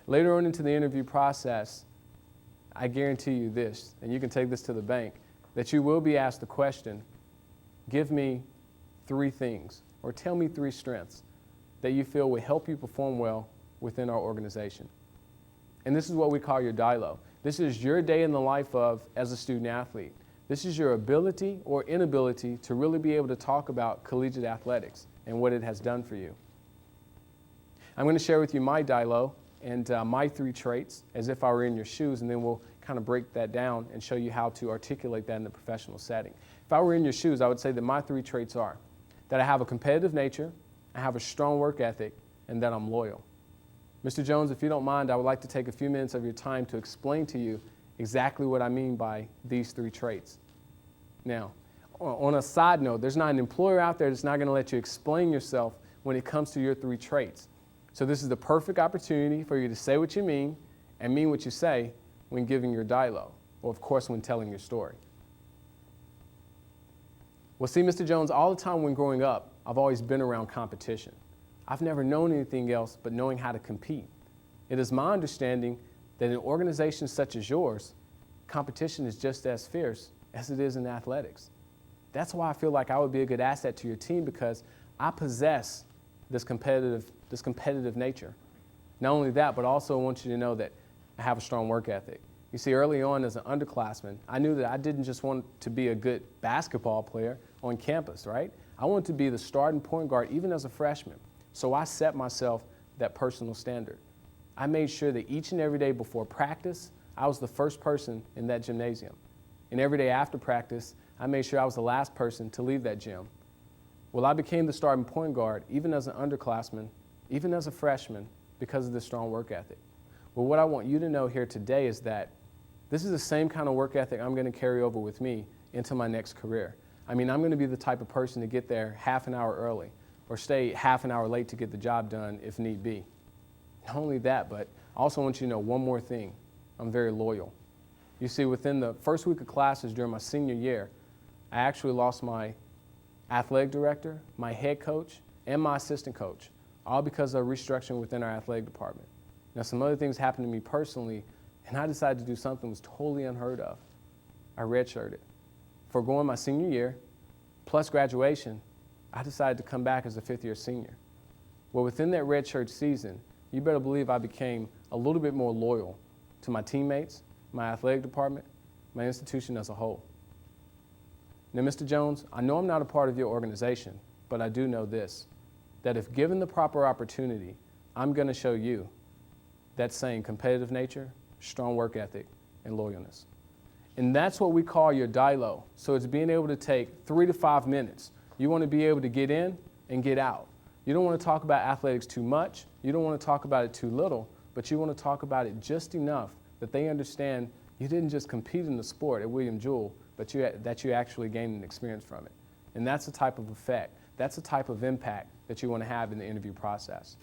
Later on into the interview process, I guarantee you this, and you can take this to the bank, that you will be asked the question, give me 3 things, or tell me 3 strengths that you feel will help you perform well within our organization. And this is what we call your DILO. This is your day in the life of as a student athlete. This is your ability or inability to really be able to talk about collegiate athletics and what it has done for you. I'm going to share with you my DILO and my 3 traits as if I were in your shoes, and then we'll kind of break that down and show you how to articulate that in the professional setting. If I were in your shoes, I would say that my 3 traits are that I have a competitive nature, I have a strong work ethic, and that I'm loyal. Mr. Jones, if you don't mind, I would like to take a few minutes of your time to explain to you exactly what I mean by these 3 traits. Now, on a side note, there's not an employer out there that's not going to let you explain yourself when it comes to your 3 traits. So this is the perfect opportunity for you to say what you mean and mean what you say when giving your DILO, or of course when telling your story. Well, see, Mr. Jones, all the time when growing up, I've always been around competition. I've never known anything else but knowing how to compete. It is my understanding that in organizations such as yours, competition is just as fierce as it is in athletics. That's why I feel like I would be a good asset to your team, because I possess this competitive nature. Not only that, but also I want you to know that I have a strong work ethic. You see, early on as an underclassman, I knew that I didn't just want to be a good basketball player on campus, right? I wanted to be the starting point guard even as a freshman. So I set myself that personal standard. I made sure that each and every day before practice, I was the first person in that gymnasium. And every day after practice, I made sure I was the last person to leave that gym. Well, I became the starting point guard even as an underclassman, even as a freshman, because of this strong work ethic. Well, what I want you to know here today is that this is the same kind of work ethic I'm going to carry over with me into my next career. I mean, I'm going to be the type of person to get there half an hour early or stay half an hour late to get the job done if need be. Not only that, but I also want you to know one more thing. I'm very loyal. You see, within the first week of classes during my senior year, I actually lost my athletic director, my head coach, and my assistant coach, all because of restructuring within our athletic department. Now, some other things happened to me personally, and I decided to do something that was totally unheard of. I redshirted. Foregoing my senior year, plus graduation, I decided to come back as a 5th-year senior. Well, within that redshirt season, you better believe I became a little bit more loyal to my teammates, my athletic department, my institution as a whole. Now, Mr. Jones, I know I'm not a part of your organization, but I do know this, that if given the proper opportunity, I'm going to show you that same competitive nature, strong work ethic, and loyalness. And that's what we call your DILO. So it's being able to take 3 to 5 minutes. You want to be able to get in and get out. You don't want to talk about athletics too much. You don't want to talk about it too little, but you want to talk about it just enough that they understand you didn't just compete in the sport at William Jewell, but that you actually gained an experience from it. And that's the type of effect, that's the type of impact that you want to have in the interview process.